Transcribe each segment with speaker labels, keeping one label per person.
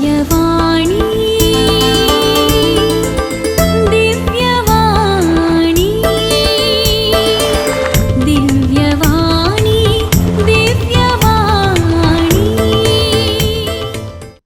Speaker 1: दिव्यवाणी दिव्यवाणी दिव्यवाणी दिव्यवाणी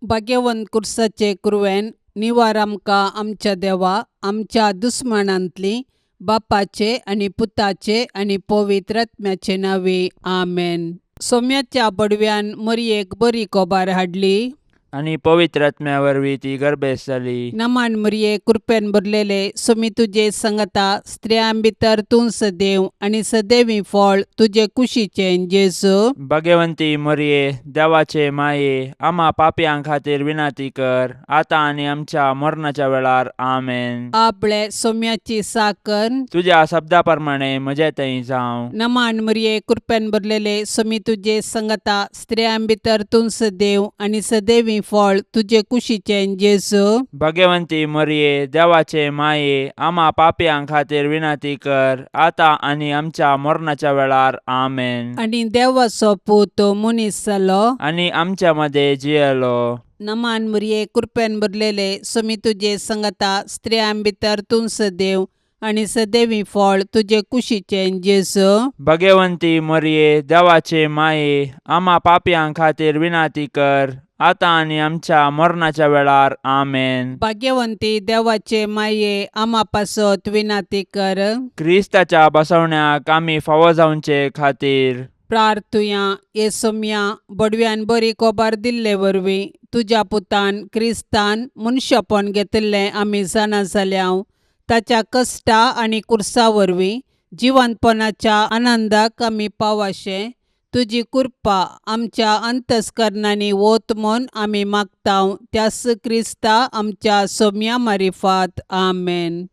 Speaker 2: भाग्यवंत कुर्साचे कुरवेन निवार आमकां आमच्या देवा आमच्या दुस्मनांतली बापाचे आणि पुताचे आणि पवित्र आत्म्याचे नावे आमेन. सोम्याच्या बडव्यान मरियेक बरी कोबार हाडली
Speaker 3: आणि पवित्र आत्म्या वरवीं ती गर्भेस जाली.
Speaker 2: नमान मरिये कृपेन भरलेले सोमी तुजे संगता स्त्रियां भितर तूं सदैव आणि सदैवी फळ तुजे कुशीचे जेजू.
Speaker 3: भाग्यवंती मरिये देवाचे माये आम्हा पापयां खातीर विनाती कर आता आणि आमच्या मरणाच्या वेळार आमेन.
Speaker 2: आपले सोम्याची साकन
Speaker 3: तुझ्या शब्दा प्रमाणे म्हजे थंय जावं.
Speaker 2: नमान मरिये कृपेन भरलेले सोमी तुजे संगता स्त्रियां भितर तूं सदैव आणि सदैवी फळ तुजे कुशीचे जेजू.
Speaker 3: भाग्यवंती मरिये देवाचे माये आम्हा पापयां खातीर विनाती कर आता आणि आमच्या मरणाच्या वेळार आमेन.
Speaker 2: आणि देवाचो पूत मनीस जालो
Speaker 3: आणि आमच्या मध्ये जियेलो.
Speaker 2: नमान मरिये कृपेन भरलेले सोमी तुजे संगता स्त्रियां भितर तूं सदैव आणि सदैवी फळ तुजे कुशीचे जेजू.
Speaker 3: भाग्यवंती मरिये देवाचे माये आम्हा पापयां खातीर विनाती कर आता आणि आमच्या मरणाच्या वेळार आमेन.
Speaker 2: भाग्यवंती देवाचे माये आम्हा पासत विनाती कर.
Speaker 3: क्रिस्ताच्या बसवण्याक आमी फावो जावचे खातीर
Speaker 2: प्रार्थुया ये सोम्या बडव्यान बरी कोबार दिल्ले वरवीं तुज्या पुतान क्रिस्तान मनशापण घेतिल्लें आमी जाणा जाल्याव ताच्या कश्टा आनी कुर्सा वरवीं जिवंतपणाच्या आनंदाक आमी पावाशे तुजी कृपा आमच्या अंतस्करणांनी वोत म्हूण आमी मागताव त्यास क्रिस्ता आमच्या सोम्या मारिफात आमेन.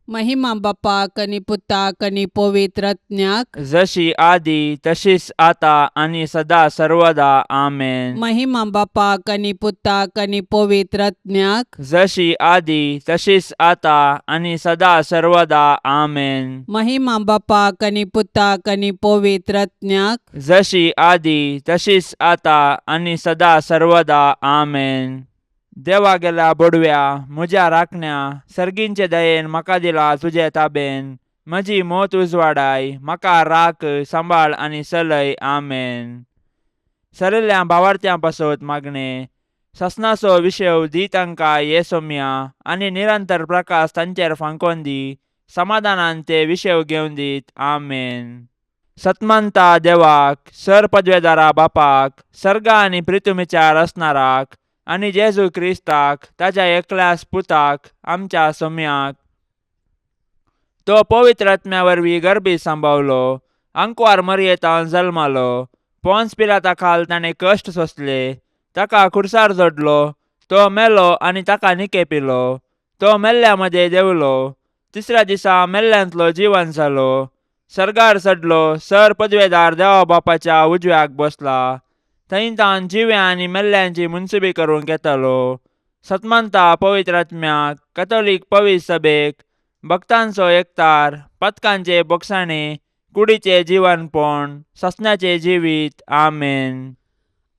Speaker 2: महिमा बापाक आनी पुताक आनी पवित्र आत्म्याक
Speaker 3: जशी आदी तशीच आता आणि सदा सर्वदा आमेन.
Speaker 2: महिमा बापाक आनी पुताक आनी पवित्र आत्म्याक
Speaker 3: जशी आदी तशीच आता आणि सदा सर्वदा आमेन.
Speaker 2: महिमा बापाक आनी पुताक आनी पवित्र आत्म्याक
Speaker 3: जशी आदी तशीच आता आणि सदा सर्वदा आमेन. देवा गेला बडव्या म्हज्या राखण्या सर्गींचे दयेन म्हाका दिला तुजे ताबेन म्हजी मोत उजवाडाय म्हाका राख सांबाळ आनी चलय आमेन. सरिल्ल्या भावार्थ्यां पासत मागणे ससनाचो विशय दी तांकां ये सोम्या आनी निरंतर प्रकाश तांचेर फांकोन दी समाधानान ते विशय घेवन दीत आमेन. सतमानता देवाक सर पदवेदारा बापाक सर्गा आनी पृथ्वीच्यार असणाराक आनी जेजू क्रिस्ताक ताच्या एकल्याच पुताक आमच्या सोम्याक तो पवित्र आत्म्या वरवीं गर्भी सांबावलो अंकुवार मरयेतावन जल्मालो पोंस पिलाता खाल ताणें कश्ट सोंसले ताका खुर्सार जोडलो तो मेलो आनी ताका निकेपिलो तो मेल्ल्या मदें देवलो तिसऱ्या दिसा मेल्ल्यांतलो जिवन जालो सर्गार चडलो सर पदवेदार देवा बापाच्या उजव्याक बसला थंय तान जिव्या आनी मेल्ल्यांची मुनसुबी करूंक येतालो. सतमानता पवित्र आत्म्याक कॅथोलीक पवित्र सभेक भक्तांचो एकतार पथकांचे बोगसाणे कुडीचे जीवनपण ससण्याचे जिवीत आमेन.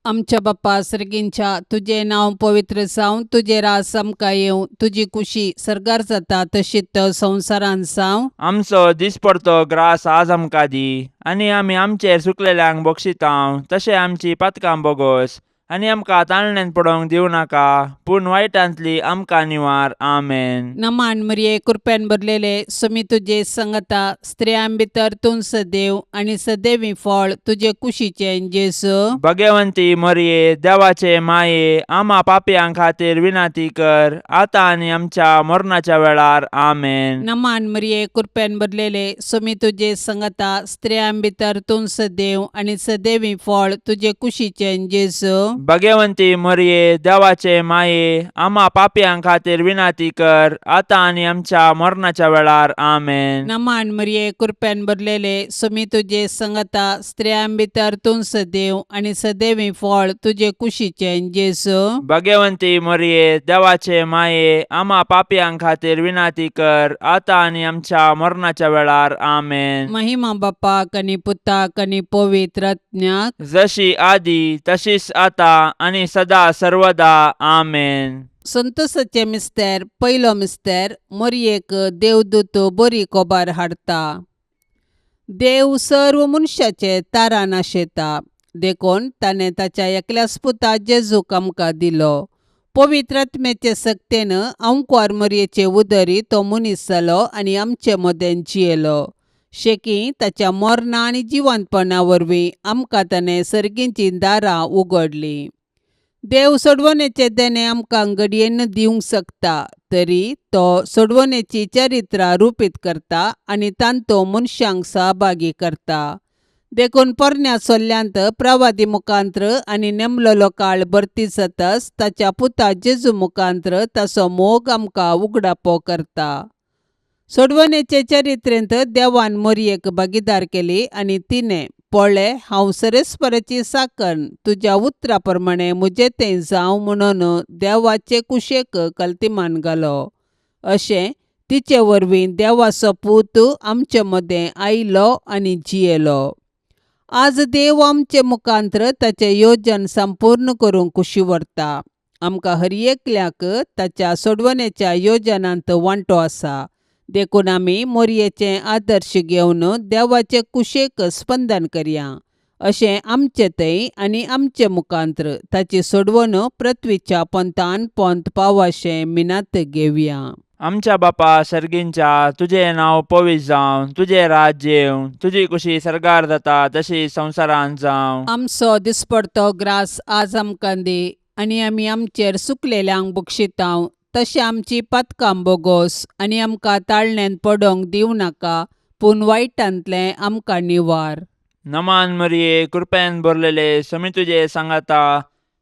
Speaker 2: आमच्या बाप्पा सर्गींच्या तुझे नाव पवित्र जावं तुझे रास आमकां येवं तुजी कुशी सर्गार जाता तशीच संवसारान जावं.
Speaker 3: आमचो दिसपडतो ग्रास आज आमकां दी आनी आमी आमचेर सुकलेल्यांक बक्षितांव तशें आमची पातकां बोगोस आनी आमकां ताळण्यांत पडोवंक दिवं नाका पूण वायटांतली आमकां निवार आमेन.
Speaker 2: नमान मरिये कृपेन भरलेले सोमी तुजे संगता स्त्रियां भितर तूं सदैव आनी सदैवी फळ तुजे कुशीचे जेजू.
Speaker 3: भाग्यवंती मरिये देवाचे माये आम्हा पापयां खातीर विनाती कर आता आनी आमच्या मरणाच्या वेळार आमेन.
Speaker 2: नमान मरिये कृपेन भरलेले सोमी तुजे संगता स्त्रियां भितर तूं सदैव आनी सदैवी फळ तुजे कुशीचे जेजू.
Speaker 3: भाग्यवंती मरिये देवाचे माये आम्हा पापयां खातीर विनाती कर आता आणि आमच्या मरणाच्या वेळार आमेन.
Speaker 2: नमान मरिये कृपेन भरलेले सोमी तुजे संगता स्त्रियां भितर तूं सदैव आनी सदैवी फळ तुजे कुशीचे जेजू.
Speaker 3: भाग्यवंती मरिये देवाचे माये आम्हा पापयां खातीर विनाती कर आता आणि आमच्या मरणाच्या वेळार आमेन.
Speaker 2: महिमा बापाक आनी पुताक आनी पवित्र आत्म्याक
Speaker 3: जशी आदी तशीच आता आनी सदा सर्वदा आमेन.
Speaker 2: संतोसाचे मिस्तेर पयलो मिस्तेर मरयेक देवदूत बरी कोबार हाडटा. देव सर्व मनशाचे तारा नाशेता देखून ताणें ताच्या एकल्याच पुता जेजूक आमकां दिलो. पवित्र आत्म्याचे सक्तेन अंकुर मरयेचे उदरी तो मनीस जालो आनी आमचे मदें जियेलो. शेकी ताच्या मरणा आनी जिवंतपणा वरवीं आमकां ताणें सर्गींचीं दारां उगडलीं. देव सोडवणेचे देणे आमकां घडयेन दिवंक शकता, तरी तो सोडवणेची चरित्रां रूपीत करता आनी तांतो मनशांक सहभागी करता. देखून पोरण्या सोल्ल्यांत प्रवादी मुखांत्र आनी नेमलेलो काळ भरती जाताच ताच्या पुता जेजू मुखांत्र ताचो मोग आमकां उगडापो करता. सोडवणेचे चरित्रेंत देवान मरयेक भागीदार केली आनी तिणें पळय हांव सरेस्पराची साकण तुज्या उतरा प्रमाणे म्हजे तें जावं म्हणून देवाचे कुशेक कल्तिमान घालो. अशें तिचे वरवीं देवाचो पूत आमचे मदें आयलो आनी जियेलो. आज देव आमचे मुखांत्र ताचें येवजण संपूर्ण करूंक कुशी व्हरता. आमकां हर एकल्याक ताच्या सोडवणेच्या येवजणांत वांटो आसा. देखून आमी मरयेचे आदर्श घेवन देवाचे कुशेक स्पंदन करया. अशें आमचे थंय आनी आमचे मुखांत्र ताची सोडवण पृथ्वीच्या पंतान पंत पावशें मिनात घेवया.
Speaker 3: आमच्या बापा सर्गींच्या तुझें नांव पवित्र जावं, तुजें राज्य येवं, तुजी कुशी सरकार जाता तशी संवसारांत जावं.
Speaker 2: आमचो दिसपडतो ग्रास आज आमकां दी आनी आमी आमचेर सुकलेल्यांक बक्षितांव. तशें आमची पातकां बोगोस आनी आमकां ताळणेन पडोवंक दिवं नाका, पूण वायटांतलें आमकां निवार.
Speaker 3: नमान मरिये कृपेन भरलेले समी तुजे सांगाता,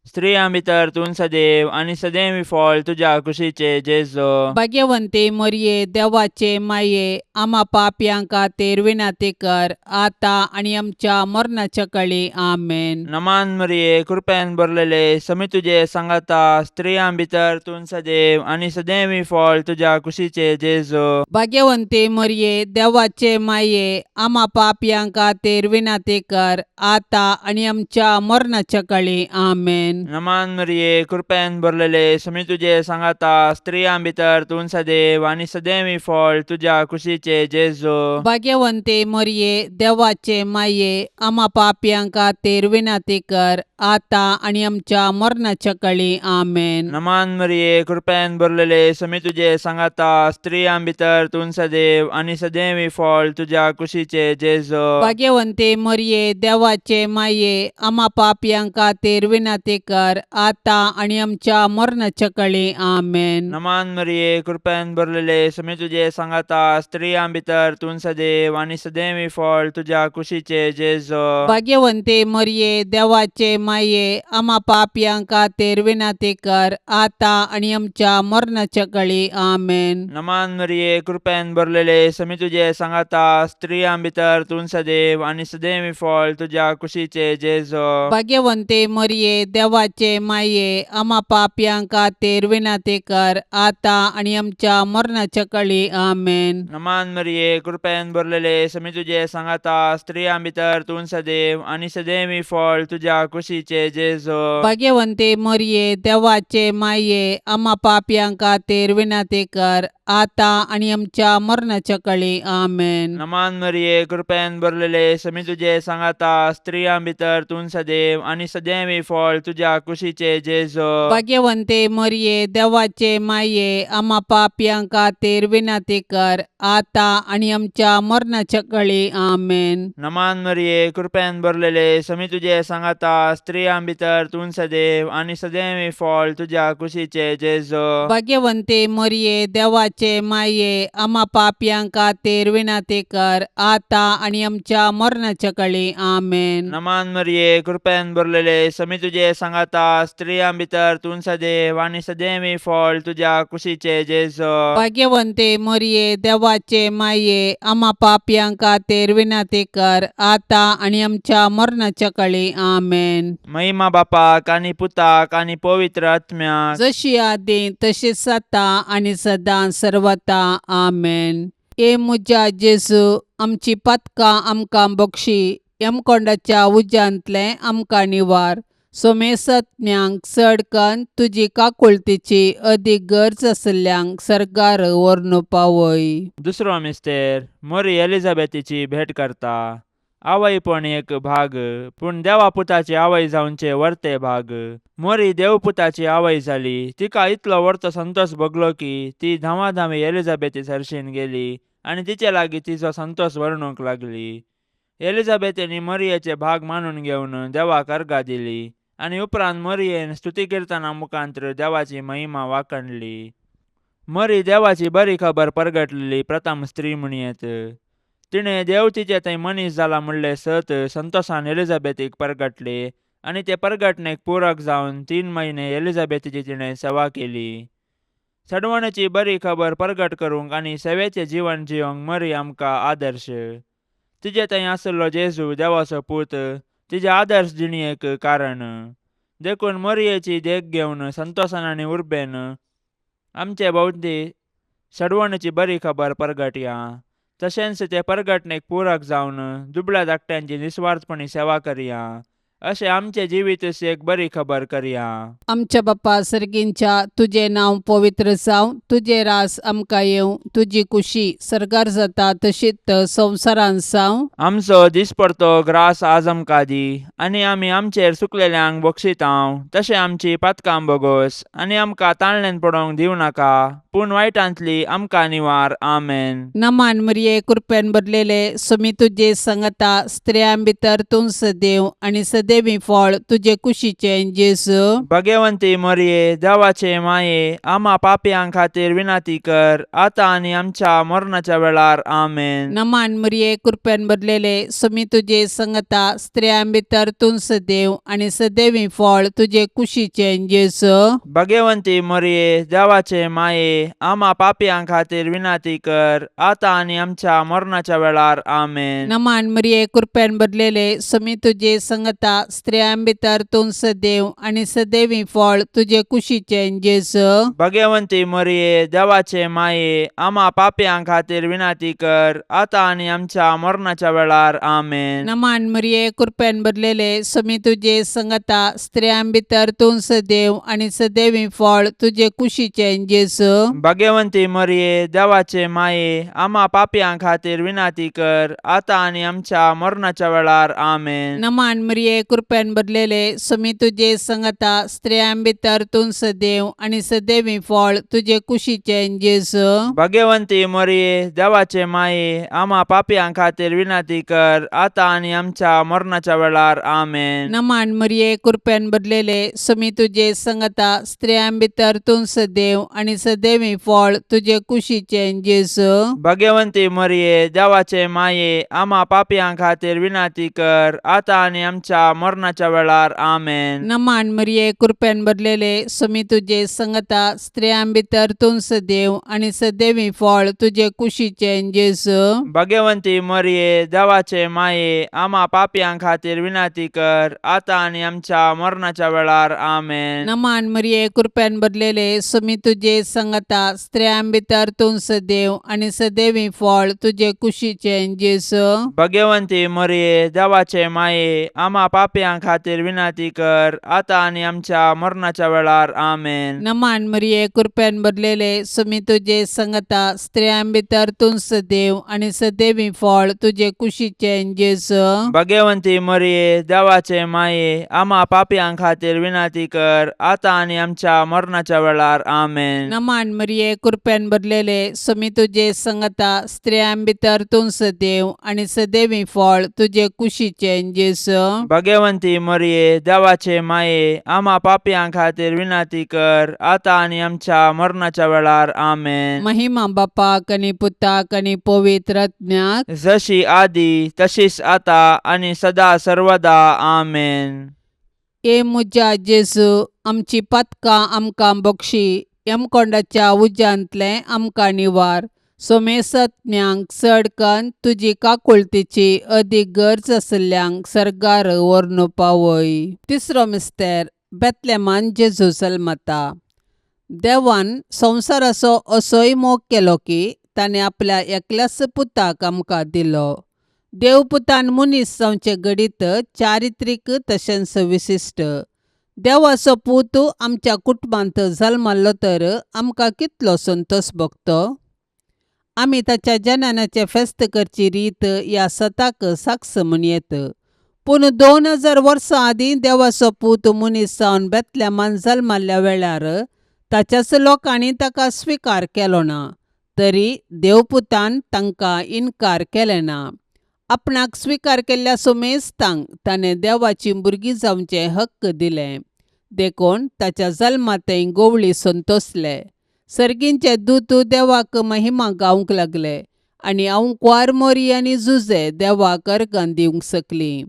Speaker 3: स्त्रियां भितर तूं सदैव आनी सदैवी फळ तुज्या कुशीचे जेजो.
Speaker 2: भाग्यवंते मरये देवाचे माये आमा पापयांक खातीर विनाती कर, आतां आनी आमच्या मरणाच्या काळी आमेन.
Speaker 3: नमान मरिये कृपेन भरलेले समी तुजे सांगाता, स्त्रियां भितर तूं सदैव आनी सदैवी फळ तुज्या कुशीचे जेजो.
Speaker 2: भाग्यवंते मरये देवाचे माये आमा पापयांक खातीर विनाती कर, आतां आनी आमच्या मरणाच्या काळी आमेन.
Speaker 3: नमान मरिये कृपेन भरलेले समी तुजे सांगाता, स्त्रियां भितर तूं सदैव आनी सदैवी फळ तुज्या कुशीचे जेजो.
Speaker 2: भाग्यवंते मरये देवाचे माये आमा पापयांक खातीर विनाती कर, आतां आनी आमच्या मरणाच्या काळी आमेन.
Speaker 3: नमान मरिये कृपेन भरलेले समी तुजे सांगाता, स्त्रियां भितर तूं सदैव आनी सदैवी फळ तुज्या कुशीचे जेजो.
Speaker 2: भाग्यवंते मरये देवाचे माये आमा पापयांक खातीर विनाती कर, आतां आनी आमच्या मरणाच्या काळी आमेन.
Speaker 3: नमान मरिये कृपेन भरलेले समी तुजे सांगाता, स्त्रियां भितर तूं सदैव आनी सदैवी फळ तुज्या कुशीचे जेजो.
Speaker 2: भाग्यवंते मरये देवाचे माये आमा पापयांक खातीर विनाती कर, आतां आनी आमच्या मरणाच्या काळी आमेन.
Speaker 3: नमान मरिये कृपेन भरलेले समी तुजे सांगाता, स्त्रियां भितर तूं सदैव आनी सदैवी फळ तुज्या कुशीचे जेजो.
Speaker 2: भाग्यवंते मरये देवाचे माये आमा पापयांक खातीर विनाती कर, आतां आनी आमच्या मरणाच्या काळी आमेन.
Speaker 3: नमान मरिये कृपेन भरलेले समी तुजे सांगाता, स्त्रियां भितर तूं सदैव आनी सदैवी फळ तुज्या कुशीचे जेजो.
Speaker 2: भाग्यवंते मरये देवाचे माये आमा पापयांक खातीर विनाती कर, आतां आनी आमच्या मरणाच्या काळी आमेन.
Speaker 3: नमान मरिये कृपेन भरलेले समी तुजे सांगाता, स्त्रियां भितर तूं सदैव आनी सदैवी फळ तुज्या कुशीचे जेजो.
Speaker 2: भाग्यवंते मरये देवाचे माये आमा पापयांक खातीर विनाती कर, आतां आनी आमच्या मरणाच्या काळी आमेन.
Speaker 3: नमान मरिये कृपेन भरलेले समी तुजे सांगाता, स्त्रियां भितर तूं सदैव आनी सदैवी फळ तुज्या कुशीचे जेजो.
Speaker 2: भाग्यवंते मरये देवाचे माये आमा पापयांक खातीर विनाती कर, आतां आनी आमच्या मरणाच्या काळी आमेन.
Speaker 3: नमान मरिये कृपेन भरलेले समी तुजे सांगाता, स्त्रियां भितर तूं सदैव आनी सदैवी फळ तुज्या कुशीचे जेजो.
Speaker 2: भाग्यवंते मरये देवाचे माये आमा पापयांक खातीर विनाती कर, आतां आनी आमच्या मरणाच्या काळी आमेन.
Speaker 3: महिमा बापाक आनी पुताक आनी पवित्र आत्म्याक,
Speaker 2: जशी आदी तशीच आता आनी सदां सर्वता आमेन. ए म्हज्या जेजू आमची पातकां आमकां बक्षी, यमकोंडाच्या उज्यांतलें आमकां निवार. सोमेसत्म्यांक चड कन्न तुजी काकुळतीची अदीक गरज आसल्ल्यांक सरकार व्हरून पावय.
Speaker 3: दुसरो मिस्तेर मोरी एलिझाबेथीची भेट करता. आवयपण एक भाग, पूण देवापुताची आवय जावनचे वर्ते भाग. मोरी देवपुताची आवय जाली. तिका इतलो व्हडतो संतोष भोगलो की ती धांवाधांवी एलिझाबेथी सरशीन गेली आनी तिचे लागीं तिचो संतोष वर्णूंक लागली. एलिझाबेथीनी मोरयेचे भाग मानून घेवन देवाक अर्घा दिली आनी उपरांत मोरयेन स्तुती किर्तना मुखांत्र देवाची महिमा वाखणली. मोरी देवाची बरी खबर परगटलेली प्रथम स्त्री म्हणयेत. तिणें देव तिचे थंय मनीस जाला म्हणले सत संतोषान एलिझाबेथीक परगटले आनी ते परगटणेक पूरक जावन 3 म्हयने एलिझाबेथीची तिणें सेवा केली. सडवणेची बरी खबर परगट करूंक आनी सेवेचें जीवन जियोंक मोरी आमकां आदर्श. तिजे थंय आसलो जेजू देवाचो पूत तिजे आदर्श जिणयेक कारण. देखून मोरयेची देख घेवन संतोषान आनी उर्बेन आमचे भोवती सडवणेची बरी खबर परगटया. तशेंच ते परगटणेक पूरक जावन दुबळ्या धाकट्यांची निस्वार्थपणी सेवा करया. अशें आमचे जिवीत एक बरी खबर करया.
Speaker 2: आमच्या बाप्पा सर्गींच्या तुझे नांव पवित्र जावं. तुझे रास आमकां येवं. तुजी कुशी सरकार जाता तशीच संवसारांत जावं.
Speaker 3: आमचो दिसपडतो ग्रास आज आमकां दी आनी आमी आमचेर चुकलेल्यांक बक्षितांव. तशें आमची पातकां बोगोस आनी आमकां ताळणेन पडोवंक दिवं नाका, पूण वायटांतली आमकां निवार. आमेन.
Speaker 2: नमान मरिये कृपेन भरलेले स्वामी तुजे सांगता स्त्रियां भितर तूं सदैव आनी सदैवी फळ तुजे कुशीचे जेजू.
Speaker 3: भगवंती मोरये देवाचे माये आम्हा पापयांक खातीर विनाती कर आतां आनी आमच्या मरणाच्या वेळार. आमेन.
Speaker 2: नमान मरिये कृपेन भरलेले स्वामी तुजे सांगता स्त्रियां भितर तूं सदैव आनी सदैवी फळ तुजे कुशीचे जेजू.
Speaker 3: भगवंती मोरये देवाचे माये आम्हा पापयांक खातीर विनाती कर आतां आनी आमच्या मरणाच्या वेळार. आमेन.
Speaker 2: नमान मरिये कृपेन भरलेले स्वामी तुजे सांगता स्त्रियां भितर तूं सदैव आनी सदैवी फळ तुजे कुशीचे जेजू.
Speaker 3: भगवंती मोरये देवाचे माये आम्हा पापयांक खातीर विनाती कर आतां आनी आमच्या मरणाच्या वेळार. आमेन.
Speaker 2: नमान मरिये कृपेन भरलेले स्वामी तुजे सांगता स्त्रियां भितर तूं सदैव आनी सदैवी फळ तुजे कुशीचे जेजू.
Speaker 3: भगवंती मोरये देवाचे माये आम्हा पापयांक खातीर विनाती कर आतां आनी आमच्या मरणाच्या वेळार. आमेन.
Speaker 2: नमान मरिये कृपेन भरलेले स्वामी तुजे सांगता स्त्रियां भितर तूं सदैव आनी सदैवी फळ तुजे कुशीचे जेजू.
Speaker 3: भगवंती मोरये देवाचे माये आम्हा पापयांक खातीर विनाती कर आतां आनी आमच्या मरणाच्या वेळार. आमेन.
Speaker 2: नमान मरिये कृपेन भरलेले स्वामी तुजे सांगता स्त्रियां भितर तूं सदैव आनी सदैवी फळ तुजे कुशीचे जेजू.
Speaker 3: भगवंती मोरये देवाचे माये आम्हा पापयांक खातीर विनाती कर आतां आनी आमच्या मरणाच्या वेळार. आमेन.
Speaker 2: नमान मरिये कृपेन भरलेले स्वामी तुजे सांगता स्त्रियां भितर तूं सदैव आनी सदैवी फळ तुजे कुशीचे जेजू.
Speaker 3: भगवंती मोरये देवाचे माये आम्हा पापयांक खातीर विनाती कर आतां आनी आमच्या मरणाच्या वेळार. आमेन.
Speaker 2: नमान मरिये कृपेन भरलेले स्वामी तुजे सांगता स्त्रियां भितर तूं सदैव आनी सदैवी फळ तुजे कुशीचे जेजू.
Speaker 3: भगवंती मोरये देवाचे माये आम्हा पापयांक खातीर विनाती कर आतां आनी आमच्या मरणाच्या वेळार. आमेन.
Speaker 2: नमान मरिये कृपेन भरलेले स्वामी तुजे सांगता स्त्रियां भितर तूं सदैव आनी सदैवी फळ तुजे कुशीचे जेजू.
Speaker 3: भगवंती मोरये देवाचे माये आम्हा पापयांक खातीर विनाती कर आतां आनी आमच्या मरणाच्या वेळार. आमेन.
Speaker 2: नमान मरिये कृपेन भरलेले स्वामी तुजे सांगता स्त्रियां भितर तूं सदैव आनी सदैवी फळ तुजे कुशीचे जेजू.
Speaker 3: भगवंती मोरये देवाचे माये आम्हा पापयांक खातीर विनाती कर आतां आनी आमच्या मरणाच्या वेळार. आमेन.
Speaker 2: महिमा बापाक आनी पुताक आनी पवित्र आत्म्याक
Speaker 3: जशी आदी तशीच आतां आनी सदा सर्वदा. आमेन.
Speaker 2: ए मुजा जेजू आमची पातकां आमकां बक्षी. यमकोंडाच्या उज्यांतले आमकां निवार. सोमेसत्म्यांक चड कन्न तुजी काकुळतीची अदीक गरज आसल्ल्यांक सरकार व्हरून पावय. तिसरो मिस्तेर बेतलेमान जेजू जल्मता. देवान संवसाराचो असोय मोग केलो की ताणें आपल्या एकल्याच पुताक आमकां दिलो. देवपुतान मनीस जावचे घडीत चारित्रीक तशेंच विशिश्ट देवाचो पूत आमच्या कुटुंबांत जल्मल्लो तर आमकां कितलो संतोष भोगतो. आमी ताच्या जनानाचे फेस्त करची रीत ह्या सताक साक्ष म्हणयेत. पूण 2000 वर्सां आदीं देवाचो पूत मनीस जावन बेतलेमान जल्मल्ल्या वेळार ताच्याच लोकांनी ताका स्विकार केलो ना. तरी देवपुतान तांकां इन्कार केलें ना. आपणाक स्विकार केल्ल्या सोमेस्तांक ताणें देवाची भुरगीं जावचे हक्क दिले. देखून ताच्या जल्मातय गोवळी संतोसले. सर्गींचे दूत देवाक महिमा गावंक लागले आनी आंवकवार मोरी आनी जुजे देवाक अर्गां दिवंक सकलीं.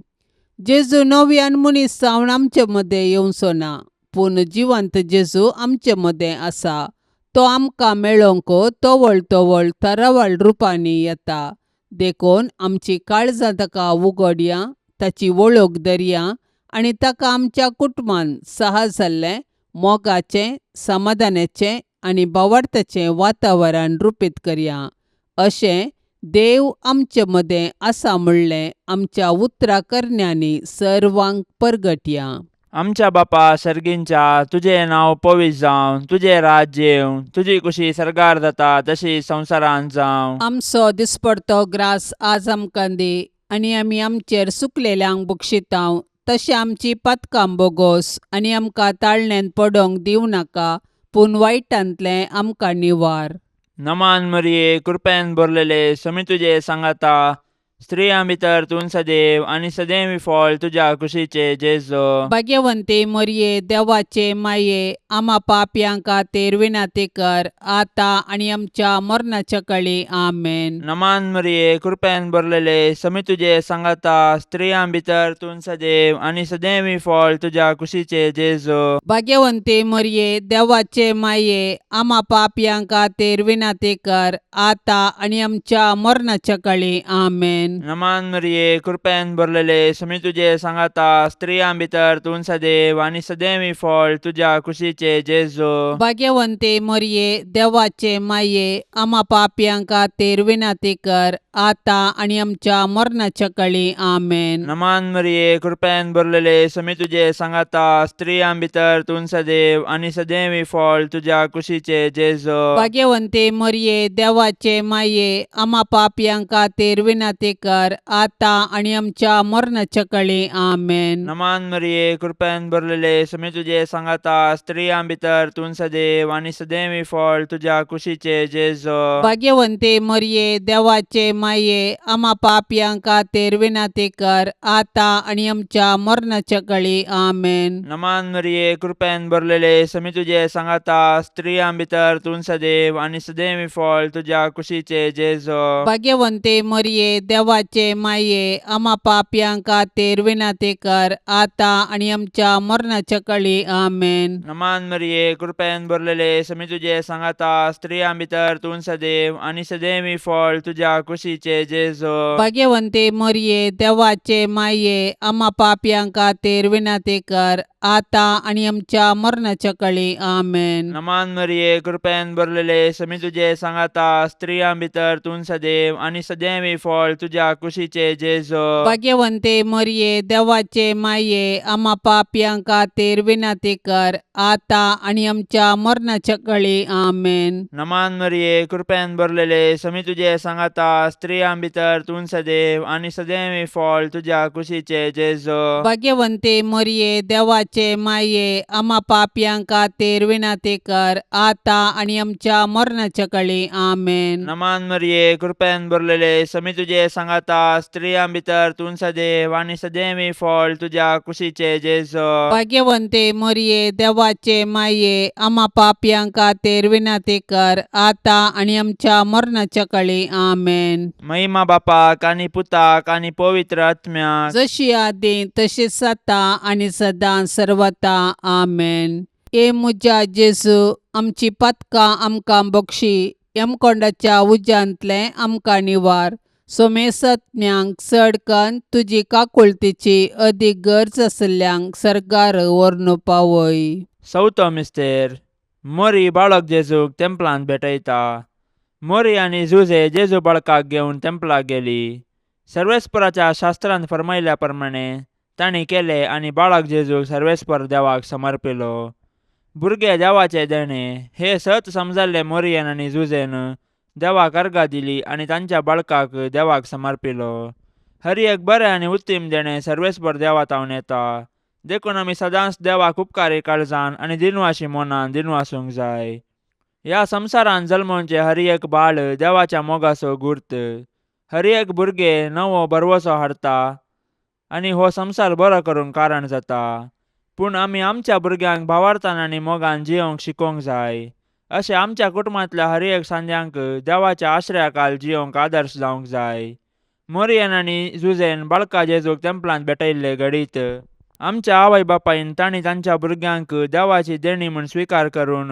Speaker 2: जेजू नव्यान मनीस जावन आमचे मदें येवचो ना, पूण जिवंत जेजू आमचे मदें आसा. तो आमकां मेळोवंक तोवळ तोवळ तरावळ रुपांनी येता. देखून आमची काळजां ताका उगडया, ताची वळख धरया आनी ताका आमच्या कुटुंबान साहस जाल्लें, मोगाचें, समाधानाचें आनी भावार्थाचें वातावरण रुपीत करया. अशें देव आमचे मदें आसा म्हणलें आमच्या उतराकरण्यांनी सर्वांक परगटया.
Speaker 3: आमच्या बापा सर्गींच्या, तुजें नांव पवित्र जावं, तुजें राज्य येवं, तुजी कुशी सरकार जाता तशी संवसारांत जावं.
Speaker 2: आमचो दिसपडतो ग्रास आज आमकां दी आनी आमी आमचेर सुकलेल्यांक बक्षितांव. तशें आमची पातकां बोगोस आनी आमकां ताळण्यांत पडोवंक दिवं नाका, पूण वायटांतलें आमकां निवार.
Speaker 3: नमान मरिये, कृपेन भरलेले, समी तुजे सांगाता, स्त्रियां भितर तूं सदैव आनी सदैवी फळ तुज्या कुशीचे जेजो.
Speaker 2: भाग्यवंते मरिये, देवाचे माये, आम्हा पापयांक खातीर विनाती कर, आतां आनी आमच्या मरणाच्या काळी. आमेन.
Speaker 3: नमान मरिये, कृपेन भरलेले, समी तुजे सांगाता, स्त्रियां भितर तूं सदैव आनी सदैवी फळ तुज्या कुशीचे जेजो.
Speaker 2: भाग्यवंते मरिये, देवाचे माये, आम्हा पापयांक खातीर विनाती कर, आतां आनी आमच्या मरणाच्या काळी. आमेन.
Speaker 3: नमान मरिये, कृपेन भरलेले, समी तुजे सांगाता, स्त्रियां भितर तूं सदैव आनी सदैवी फळ तुज्या कुशीचे जेजो.
Speaker 2: भाग्यवंते मरिये, देवाचे माये, आम्हा पापयांक खातीर विनाती कर, आतां आनी आमच्या मरणाच्या काळी. आमेन.
Speaker 3: नमान मरिये, कृपेन भरलेले, समी तुजे सांगाता, स्त्रियां भितर तूं सदैव आनी सदैवी फळ तुज्या कुशीचे जेजो.
Speaker 2: भाग्यवंते मरिये, देवाचे माये, आम्हा पापयांक खातीर विनाती कर, आतां आनी आमच्या मरणाच्या काळी. आमेन.
Speaker 3: नमान मरिये, कृपेन भरलेले, समी तुजे सांगाता, स्त्रियां भितर तूं सदैव आनी सदैवी फळ तुज्या कुशीचे जेजो.
Speaker 2: भाग्यवंते मरिये, देवाचे माये, आम्हा पापयांक खातीर विनाती कर, आतां आनी आमच्या मरणाच्या काळी. आमेन.
Speaker 3: नमान मरिये, कृपेन भरलेले, समी तुजे सांगाता, स्त्रियां भितर तूं सदैव आनी सदैवी फळ तुज्या कुशीचे जेजो.
Speaker 2: भाग्यवंते मरिये, देवाचे माये, आम्हा पापयांक खातीर विनाती कर, आतां आनी आमच्या मरणाच्या काळी. आमेन.
Speaker 3: नमान मरिये, कृपेन भरलेले, समी तुजे सांगाता, स्त्रियां भितर तूं सदैव आनी सदैवी फळ तुज्या कुशीचे जेजो.
Speaker 2: भाग्यवंते मरिये, देवाचे माये, आम्हा पापयांक खातीर विनाती कर, आतां आनी आमच्या मरणाच्या काळी. आमेन.
Speaker 3: नमान मरिये, कृपेन भरलेले, समी तुजे सांगाता, स्त्रियां भितर तूं सदैव आनी सदैवी फळ तुज्या कुशीचे जेजो.
Speaker 2: भाग्यवंते मरिये, देवाचे माये, आम्हा पापयांक खातीर विनाती कर, आतां आनी आमच्या मरणाच्या काळी. आमेन.
Speaker 3: नमान मरिये, कृपेन भरलेले, समी तुजे सांगाता, स्त्रियां भितर तूं सदैव आनी सदैवी फळ तुज्या कुशीचे जेजो.
Speaker 2: भाग्यवंते मरिये, देवाचे माये, आम्हा पापयांक खातीर विनाती कर, आतां आनी आमच्या मरणाच्या काळी. आमेन.
Speaker 3: नमान मरिये, कृपेन भरलेले, समी तुजे सांगाता, स्त्रियां भितर तूं सदैव आनी सदैवी फळ तुज्या कुशीचे जेजो.
Speaker 2: भाग्यवंते मरिये, देवाचे माये, आम्हा पापयांक खातीर विनाती कर, आतां आनी आमच्या मरणाच्या काळी. आमेन.
Speaker 3: महिमा बापाक आनी पुताक आनी पवित्र आत्म्याक,
Speaker 2: जशी आदीं तशीच आतां आनी सदां सर्वता. आमेन. ए म्हज्या जेजू, आमची पातकां आमकां बक्षी, यमकोंडाच्या उज्यांतले आमकां निवार. सोमेसत्म्यांक चड कन्न तुजी काकुळतीची अदीक गरज आसल्ल्यांक सर्गार व्हरून पावय.
Speaker 3: चवथो मिस्तेर, मोरी बाळक जेजूक तेंपलांत भेटयता. मोरी आनी जुजे जेजू बाळकाक घेवन तेंपलाक गेली. सर्वेस्पराच्या शास्त्रांत फरमायल्या प्रमाणे तांणी केले आनी बाळक जेजूक सर्वेस्पर देवाक समर्पिलो. भुरगे देवाचे देणे हे सत समजल्ले मोरयेन आनी जुजेन देवाक अर्घा दिली आनी तांच्या बाळकाक देवाक समर्पिलो. हर एक बरें आनी उत्तीम देणे सर्वेस्पर देवातावन येता. देखून आमी सदांच देवाक उपकारी काळजान आनी दिनवाशी मोनान दिनवासूंक जाय. ह्या संवसारान जल्मोवचे हर एक बाळ देवाच्या मोगाचो गुर्त. हर एक भुरगे नवो बरवसो हाडटा आनी हो संवसार बरो करूंक कारण जाता. पूण आमी आमच्या भुरग्यांक भावार्थान आनी मोगान जियोंक शिकोवंक जाय. अशें आमच्या कुटुंबांतल्या हर एक सांद्यांक देवाच्या आश्रयाखाल जियोंक आदर्श जावंक जाय. मोरयेन आनी जुजेन बाळका जेजूक तेंपलांत भेटयल्ले घडीत आमच्या आवय बापायन तांणी तांच्या भुरग्यांक देवाची देणी म्हूण स्विकार करून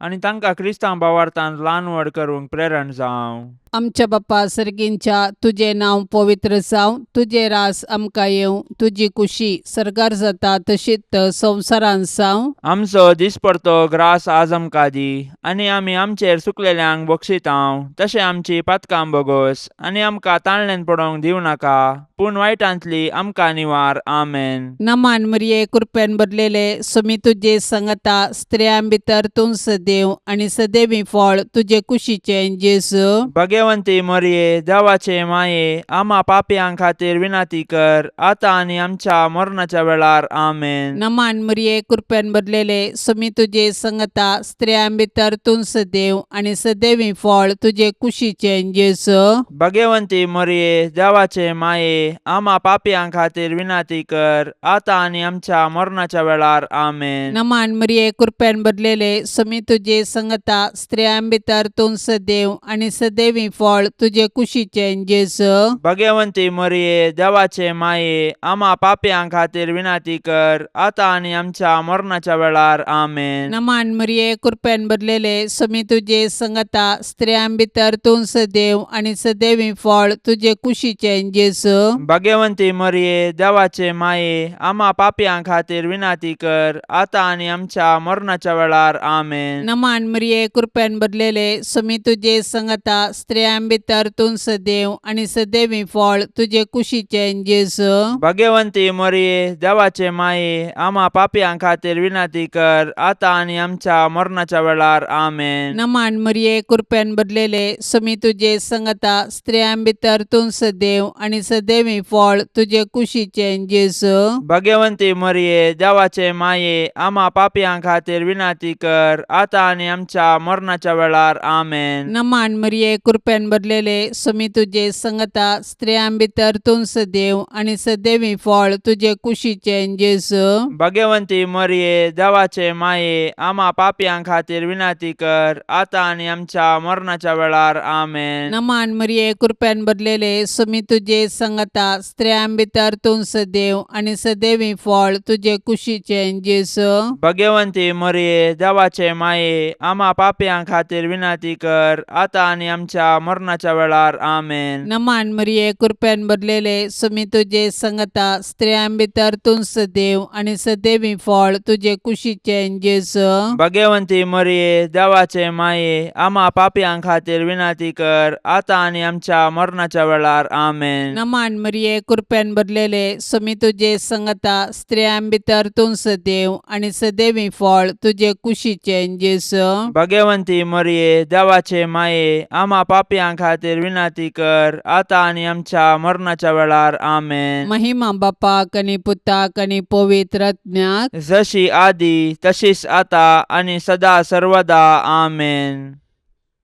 Speaker 3: आनी तांकां क्रिस्तांव भावार्थान ल्हान व्हड करूंक प्रेरण जावं.
Speaker 2: आमच्या बाप्पा सर्गींच्या तुझे नांव पवित्र जावं, तुझे रास आमकां येवं, तुजी कुशी सरकार जाता तशीच संवसारान जावं.
Speaker 3: आमचो दिसपडतो ग्रास आज आमकां दी आनी आमी आमचेर सुकलेल्यांक बक्षितांव. तशें आमची पातकां बोगोस आनी आमकां ताळणेन पडोवंक दिवं नाका, पूण वायटांतली आमकां निवार. आमेन.
Speaker 2: नमान मरिये कृपेन भरलेले समी तुजे संगता स्त्रियां भितर तूं सदैव आनी सदैवी फळ तुजे कुशीचे जेजू.
Speaker 3: भगवंती मरिये देवाचे माये आम्हा पापयां खातीर विनाती कर आता आनी आमच्या मरणाच्या वेळार. आमेन.
Speaker 2: नमान मरिये कृपेन भरलेले समी तुजे संगता स्त्रियां भितर तूं सदैव आनी सदैवी फळ तुजे कुशीचे जेजू.
Speaker 3: भगवंती मरिये देवाचे माये आम्हा पापयां खातीर विनाती कर आता आनी आमच्या मरणाच्या वेळार. आमेन.
Speaker 2: नमान मरिये कृपेन भरलेले समी तुजे संगता स्त्रियां भितर तूं सदैव आनी सदैवी फळ तुजे कुशीचे जेजू.
Speaker 3: भगवंती मरिये देवाचे माये आम्हा पापयां खातीर विनाती कर आता आनी आमच्या मरणाच्या वेळार. आमेन.
Speaker 2: नमान मरिये कृपेन भरलेले समी तुजे संगता स्त्रियां भितर तूं सदैव आनी सदैवी फळ तुजे कुशीचे जेजू.
Speaker 3: भगवंती मरिये देवाचे माये आम्हा पापयां खातीर विनाती कर आता आनी आमच्या मरणाच्या वेळार. आमेन.
Speaker 2: नमान मरिये कृपेन भरलेले समी तुजे संगता स्त्रियां भितर तूं सदैव आनी सदैवी फळ तुजे कुशीचे जेजू.
Speaker 3: भगवंती मरिये देवाचे माये आम्हा पापयां खातीर विनाती कर आता आनी आमच्या मरणाच्या वेळार. आमेन.
Speaker 2: नमान मरिये कृपेन भरलेले समी तुजे संगता स्त्रियां भितर तूं सदैव आनी सदैवी फळ तुजे कुशीचे जेजू.
Speaker 3: भगवंती मरिये देवाचे माये आम्हा पापयां खातीर विनाती कर आता आनी आमच्या मरणाच्या वेळार. आमेन.
Speaker 2: नमान मरिये कृपेन भरलेले समी तुजे संगता स्त्रियां भितर तूं सदैव आनी सदैवी फळ तुजे कुशीचे जेजू.
Speaker 3: भगवंती मरिये देवाचे माये आम्हा पापयां खातीर विनाती कर आता आनी आमच्या मरणाच्या वेळार. आमेन.
Speaker 2: नमान मरिये कृपेन भरलेले समी तुजे संगता स्त्रियां भितर तूं सदैव आनी सदैवी फळ तुजे कुशीचे जेजू.
Speaker 3: भगवंती मरिये देवाचे माये आम्हा पापयां खातीर विनाती कर आता आनी आमच्या मरणाच्या वेळार. आमेन.
Speaker 2: नमान मरिये कृपेन भरलेले समी तुजे संगता स्त्रियां भितर तूं सदैव आनी सदैवी फळ तुजे कुशीचे जेजू.
Speaker 3: भगवंती मरिये देवाचे माये आम्हा पापयां खातीर विनाती कर आता आनी आमच्या मरणाच्या वेळार. आमेन.
Speaker 2: नमान मरिये कृपेन भरलेले समी तुजे संगता स्त्रियां भितर तूं सदैव आनी सदैवी फळ तुजे कुशीचे जेजू.
Speaker 3: भगवंती मरिये देवाचे माये आम्हा पापयां खातीर विनाती कर आता आनी आमच्या मरणाच्या वेळार. आमेन.
Speaker 2: महिमा बापाक आनी पुताक आनी पवित्र आत्म्याक
Speaker 3: जशी आदी तशीच आता आनी सदा सर्वदा. आमेन.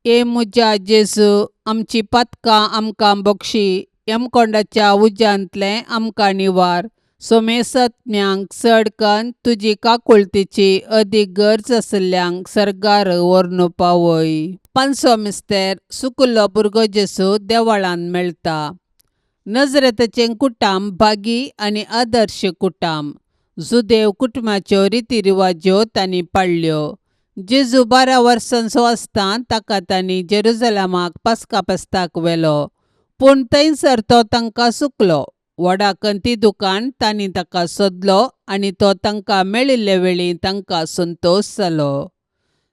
Speaker 2: ए मुजा जेजू आमची पातकां आमकां बक्षी, यमकोंडाच्या उज्यांतले आमकां निवार. सोमेसत्म्यांक चडकन तुजी काकुळतीची अदीक गरज आसल्यांक सरकार व्हरून पावय. पांचवो मिस्तेर सुकलो भुरगो जेजू देवळांत मेळटा. नजरेतचें कुटाम भागी आनी आदर्श कुटाम. जुदेव कुटुंबाच्यो रितीरिवाज्यो तांणी पाळल्यो. जेजू 12 वर्सांचो आसतना ताका तांणी जेरुजलेमाक पास्का फेस्ताक व्हेलो, पूण थंयसर तो तांकां सुकलो. व्हडा कंतिदुकान तांणी ताका सोदलो आनी तो तांकां मेळिल्ले वेळी तांकां संतोश जालो.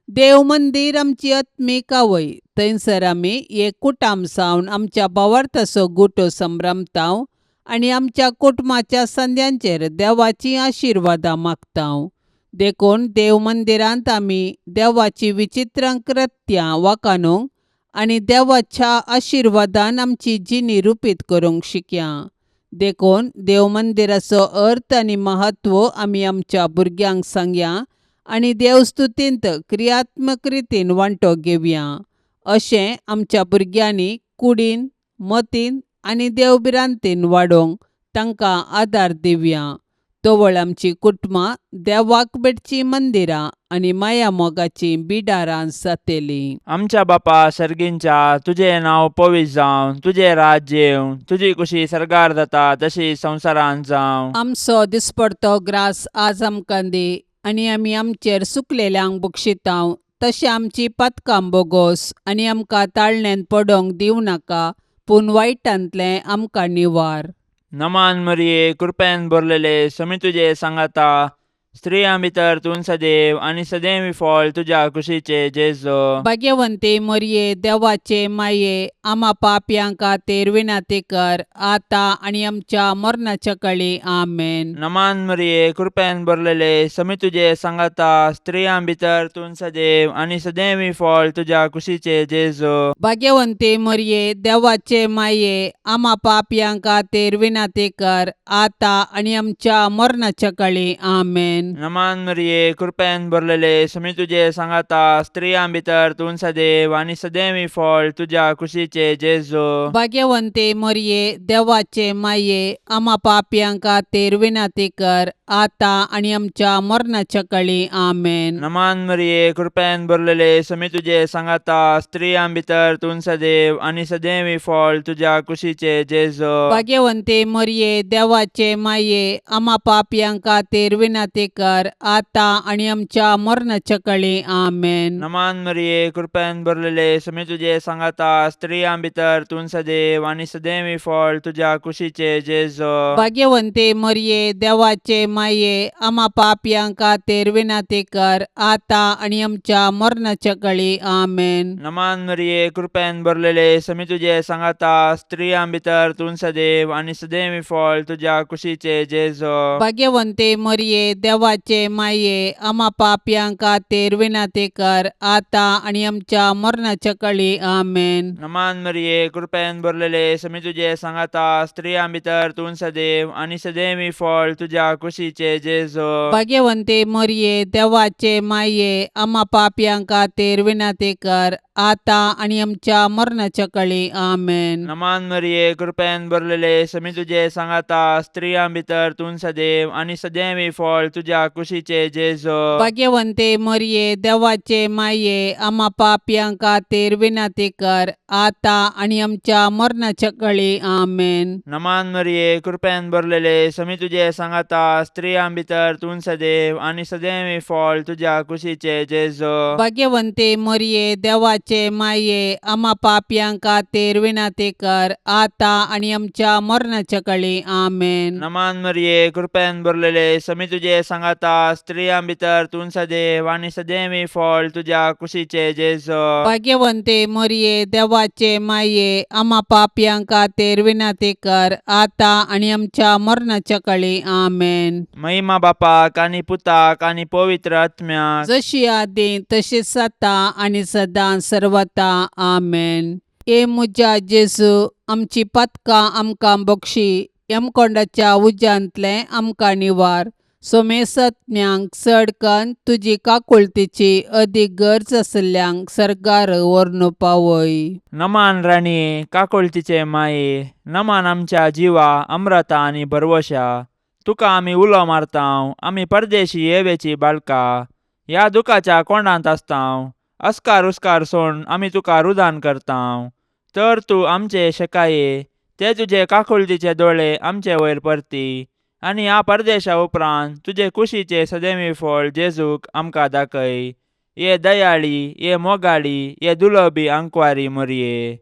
Speaker 2: देव मंदीर आमची आत्मीक आवय. थंयसर आमी एक कुटाम जावन आमच्या भावार्थाचो गुटो संभ्रमतांव आनी आमच्या कुटुंबाच्या संद्यांचेर देवाची आशिर्वादां मागतां. देखून देव मंदिरांत आमी देवाची विचित्र कृत्यां वाखाणूंक आनी देवाच्या आशिर्वादान आमची जिणी रुपीत करूंक शिकया. देखून देव मंदिराचो अर्थ आनी महत्व आमी आमच्या भुरग्यांक सांगया आनी देवस्तुतींत क्रियात्मक रितीन वांटो घेवया. अशें आमच्या भुरग्यांनी कुडीन, मतीन आनी देवबिरांतीन वाडोवंक तांकां आदार दिवया. तोवळ आमची कुटुंबां देवाक बेडची मंदिरां आनी माया मोगाची बिडारां जातलीं.
Speaker 3: आमच्या बापा सर्गींच्या, तुजें नांव पवित्र जावं, तुजें राज्य येवं, तुजी कुशी सरकार जाता तशी संवसारांत जावं.
Speaker 2: आमचो दिसपडतो ग्रास आज आमकां दी आनी आमी आमचेर सुकलेल्यांक बक्षितांव. तशें आमची पातकां बोगोस आनी आमकां ताळण्यांत पडोवंक दिवं नाका, पूण वायटांतलें आमकां निवार.
Speaker 3: नमान मरिये, कृपेन भरलेले, समी तुजे सांगाता, स्त्रियां भितर तूं सदैव आनी सदैवी फळ तुज्या कुशीचे जेजो.
Speaker 2: भाग्यवंते मरिये, देवाचे माये, आम्हा पापयांक खातीर विनाती कर, आतां आनी आमच्या मरणाच्या काळी. आमेन.
Speaker 3: नमान मरिये, कृपेन भरलेले, समी तुजे सांगाता, स्त्रियां भितर तूं सदैव आनी सदैवी फळ तुज्या कुशीचे जेजो.
Speaker 2: भाग्यवंते मरिये, देवाचे माये, आम्हा पापयांक खातीर विनाती कर, आतां आनी आमच्या मरणाच्या काळी. आमेन.
Speaker 3: नमान मरिये, कृपेन भरलेले, समी तुजे सांगाता, स्त्रियां भितर तूं सदैव आनी सदैवी फळ तुज्या कुशीचे जेजो.
Speaker 2: भाग्यवंते मरिये, देवाचे माये, आम्हा पापयांक खातीर विनाती कर, आतां आनी आमच्या मरणाच्या काळी. आमेन.
Speaker 3: नमान मरिये, कृपेन भरलेले, समी तुजे सांगाता, स्त्रियां भितर तूं सदैव आनी सदैवी फळ तुज्या कुशीचे जेजो.
Speaker 2: भाग्यवंते मरिये, देवाचे माये, आम्हा पापयांक खातीर विनाती कर, आतां आनी आमच्या मरणाच्या काळी. आमेन.
Speaker 3: नमान मरिये, कृपेन भरलेले, समी तुजे सांगाता, स्त्रियां भितर तूं सदैव आनी सदैवी फळ तुज्या कुशीचे जेजो.
Speaker 2: भाग्यवंते मरिये, देवाचे माये, आम्हा पापयांक खातीर विनाती कर, आतां आनी आमच्या मरणाच्या काळी. आमेन.
Speaker 3: नमान मरिये, कृपेन भरलेले, समी तुजे सांगाता, स्त्रियां भितर तूं सदैव आनी सदैवी फळ तुज्या कुशीचे जेजो.
Speaker 2: भाग्यवंते मरिये, देवाचे माये, आम्हा पापयांक खातीर विनाती कर, आतां आनी आमच्या मरणाच्या काळी. आमेन.
Speaker 3: नमान मरिये, कृपेन भरलेले, समी तुजे सांगाता, स्त्रियां भितर तूं सदैव आनी सदैवी फळ तुज्या कुशीचे जेजो.
Speaker 2: भाग्यवंते मरिये, देवाचे माये, आम्हा पापयांक खातीर विनाती कर, आतां आनी आमच्या मरणाच्या काळी. आमेन.
Speaker 3: नमान मरिये, कृपेन भरलेले, समी तुजे सांगाता, स्त्रियां भितर तूं सदैव आनी सदैवी फळ तुज्या कुशीचे जेजो.
Speaker 2: भाग्यवंते मरिये, देवाचे माये, आम्हा पापयांक खातीर विनाती कर, आतां आनी आमच्या मरणाच्या काळी. आमेन.
Speaker 3: नमान मरिये, कृपेन भरलेले, समी तुजे सांगाता, स्त्रियां भितर तूं सदैव आनी सदैवी फळ तुज्या कुशीचे जेजो.
Speaker 2: भाग्यवंते मरिये, देवाचे माये, आम्हा पापयांक खातीर विनाती कर, आतां आनी आमच्या मरणाच्या काळी. आमेन.
Speaker 3: नमान मरिये, कृपेन भरलेले, समी तुजे सांगाता, स्त्रियां भितर तूं सदैव आनी सदैवी फळ तुज्या कुशीचे जेजो.
Speaker 2: भाग्यवंते मरिये, देवाचे माये, आम्हा पापयांक खातीर विनाती कर, आतां आनी आमच्या मरणाच्या काळी. आमेन.
Speaker 3: महिमा बापाक आनी पुताक आनी पवित्र आत्म्याक,
Speaker 2: जशी आदी तशीच आता आनी सदां सर्वता. आमेन. ए मुजा जेजू, आमची पातकां आमकां बक्षी, यमकोंडाच्या उज्यांतले आमकां निवार. सोमेसत्म्यांक चडकन तुजी काकुळतीची अदीक गरज आसल्यांक सरकार व्हरून पावय.
Speaker 3: नमान राणीये, काकुळतीचे माये, नमान आमच्या जिवा, अमृता आनी भरवशा. तुका आमी उलो मारतांव, आमी परदेशी येवेची बाळकां, ह्या दुखाच्या कोंडांत आसतांव. अस्कार उस्कार सोड आमी तुका रुदान करतांव. तर तूं आमचे शेकाये, ते तुजे काकुळतीचे दोळे आमचे वयर परती, आनी ह्या परदेशा उपरांत तुजे कुशीचे सदैवी फळ जेजूक आमकां दाखय. ये दयाळी, ये मोगाळी, ये दुलोबी आंकवारी मरिये.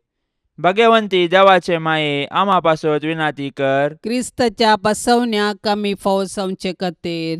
Speaker 3: भाग्यवंती देवाचे माये, आम्हा पासत विनाती कर.
Speaker 2: क्रिस्ताच्या बसवण्याक आमी फावो जावचे खातीर.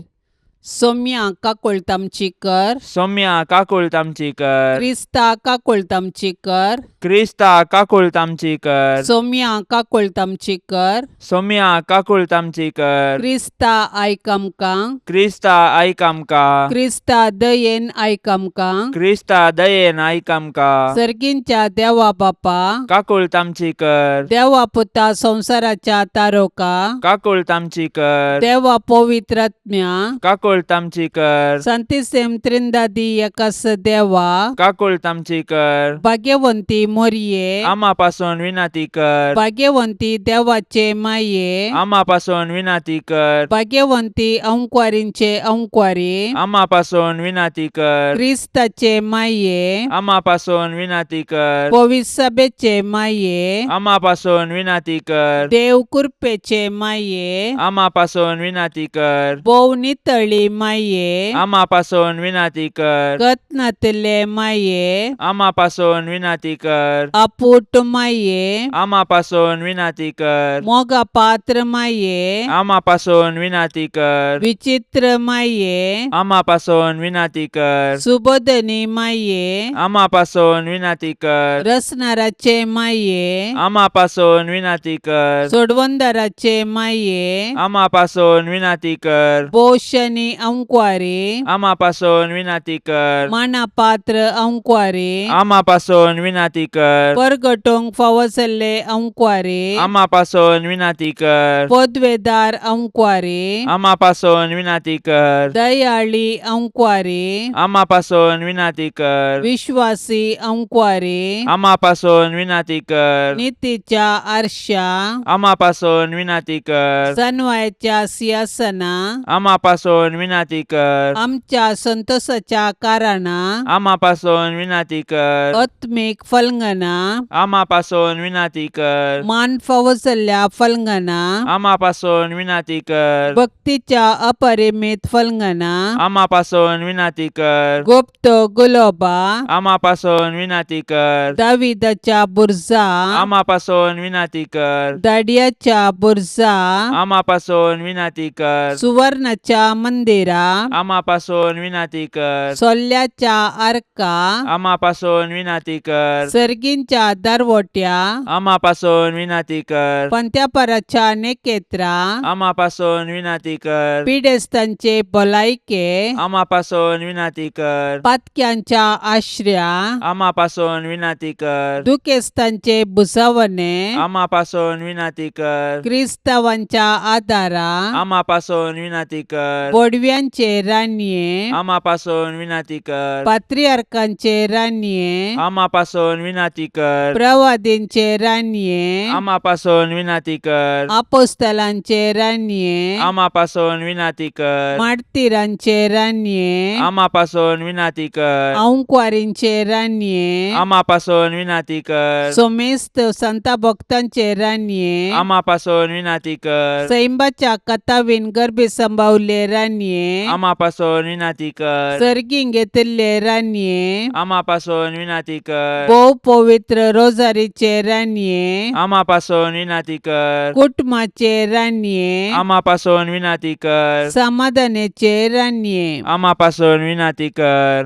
Speaker 2: सौम्या काकोळतामचीकर,
Speaker 3: सौम्या काकुळतामचीकर,
Speaker 2: क्रिस्ता काकोळतामचीकर,
Speaker 3: क्रिस्ता काकुळतामचीकर,
Speaker 2: सौम्या काकोळतामचीकर,
Speaker 3: सौम्या काकुळतामचीकर,
Speaker 2: क्रिस्ता आयक आमकां,
Speaker 3: क्रिस्ता आयक आमकां,
Speaker 2: क्रिस्ता दयेन आयक आमकां,
Speaker 3: क्रिस्ता दयेन आयक आमकां,
Speaker 2: सर्गींच्या देवा बापा,
Speaker 3: काकुळतामचीकर,
Speaker 2: देवा पुता संसाराच्या तारोका,
Speaker 3: काकुळतामचीकर,
Speaker 2: देवा पवित्रात्म्या,
Speaker 3: काकुळतामचीकर,
Speaker 2: संतिसेम त्रिंदादी एकास देवा,
Speaker 3: काकुळतामचीकर,
Speaker 2: भाग्यवंती मोरये,
Speaker 3: आम्हापासून विनंती कर,
Speaker 2: भाग्यवंती देवाचे माये,
Speaker 3: आम्हापासून विनंती कर,
Speaker 2: भाग्यवंती अंकुवारींचे अंकुवारी,
Speaker 3: आम्हापासून विनंती कर,
Speaker 2: क्रिस्ताचे माये,
Speaker 3: आम्हापासून विनंती कर,
Speaker 2: पवित्र सभेचे माये,
Speaker 3: आम्हापासून विनंती कर,
Speaker 2: देव कृपेचे माये,
Speaker 3: आम्हापासून विनंती कर,
Speaker 2: बोव नितळी माये,
Speaker 3: आम्हापासून विनंती कर,
Speaker 2: कतनातले माये,
Speaker 3: आम्हापासून विनंती कर,
Speaker 2: अपूट माये,
Speaker 3: आम्हापासून विनंती कर,
Speaker 2: मोगा पात्र माये,
Speaker 3: आम्हापासून विनंती कर,
Speaker 2: विचित्र माये,
Speaker 3: आम्हापासून विनंती कर,
Speaker 2: सुबोधनी माये,
Speaker 3: आम्हापासून विनंती कर,
Speaker 2: रसनाराचे माये,
Speaker 3: आम्हापासून विनंती कर,
Speaker 2: सोडवंदाराचे माये,
Speaker 3: आम्हापासून विनंती कर,
Speaker 2: बोशनी अंकुवारी,
Speaker 3: आम्हापासून विनंती कर,
Speaker 2: मानापात्र अंकुवारी,
Speaker 3: आम्हापासून विनंती कर,
Speaker 2: परगटोंग फावसले अंकुवारी,
Speaker 3: आम्हापासून विनंती कर,
Speaker 2: पदवेदार अंकुवारी,
Speaker 3: आम्हापासून विनंती कर,
Speaker 2: दयाळी अंकुवारी,
Speaker 3: आम्हापासून विनंती कर,
Speaker 2: विश्वासी अंकुवारी,
Speaker 3: आम्हापासून विनंती कर,
Speaker 2: नीतीच्या आरशा,
Speaker 3: आम्हापासून विनंती कर,
Speaker 2: सनवायच्या सिंहासना,
Speaker 3: आम्हापासून विनंती कर,
Speaker 2: आमच्या संतोषाच्या कारणा,
Speaker 3: आम्हापासून विनंती कर,
Speaker 2: आत्मिक फलंगना,
Speaker 3: आम्हापासून विनंती कर,
Speaker 2: मान फावसल्या फलंगना,
Speaker 3: आम्हापासून विनंती कर,
Speaker 2: भक्तीच्या अपरिमित फलंगना,
Speaker 3: आम्हापासून विनंती कर,
Speaker 2: गुप्त गुलोबा,
Speaker 3: आम्हापासून विनंती कर,
Speaker 2: दाविदाच्या बुरजा,
Speaker 3: आम्हापासून विनंती कर,
Speaker 2: दाडियाच्या बुरजा,
Speaker 3: आम्हापासून विनंती कर,
Speaker 2: सुवर्णाच्या मंदिरा,
Speaker 3: आम्हापासून विनंती कर,
Speaker 2: सोल्ल्याच्या आरका,
Speaker 3: आम्हापासून विनंती कर,
Speaker 2: सर्गींच्या दरवट्या,
Speaker 3: आम्हापासून विनंती कर,
Speaker 2: पंत्यापराच्या नेकेत्रा,
Speaker 3: आम्हापासून विनंती कर,
Speaker 2: पिडेस्तांचे भलायके,
Speaker 3: आम्हापासून विनंती कर,
Speaker 2: पातक्यांच्या आश्रया,
Speaker 3: आम्हापासून विनंती कर,
Speaker 2: दुखेस्तांचे बुसावणे,
Speaker 3: आम्हापासून विनंती कर,
Speaker 2: क्रिस्तावांच्या आदारा,
Speaker 3: आम्हापासून विनंती कर,
Speaker 2: बोडव्यांचे रान्ये,
Speaker 3: आम्हापासून विनंती कर,
Speaker 2: पात्रियार्कांचे रान्ये,
Speaker 3: आम्हापासून विनंती कर,
Speaker 2: प्रवादींचे रान्ये,
Speaker 3: आम्हापासून विनंती कर,
Speaker 2: आपोस्तलांचे रान्ये,
Speaker 3: आम्हापासून विनंती कर,
Speaker 2: मार्तिरांचे रान्ये,
Speaker 3: आम्हापासून विनंती कर,
Speaker 2: अंकुवारींचे रान्ये,
Speaker 3: आम्हापासून विनंती कर,
Speaker 2: सोमेस्त संता भक्तांचे रान्ये,
Speaker 3: आम्हापासून विनंती कर,
Speaker 2: सैंबाच्या कथावीन गर्भे संभावले रान्ये,
Speaker 3: आम्हापासून विनंती कर,
Speaker 2: सर्गीं घेतिल्ले रान्ये,
Speaker 3: आम्हापासून विनंती कर,
Speaker 2: भोव पवित्र रोजारीचे रान्ये,
Speaker 3: आम्हापासून विनंती कर,
Speaker 2: कुटुंबाचे रान्ये,
Speaker 3: आम्हापासून विनंती कर,
Speaker 2: समाधानाचे रान्ये,
Speaker 3: आम्हापासून विनंती कर,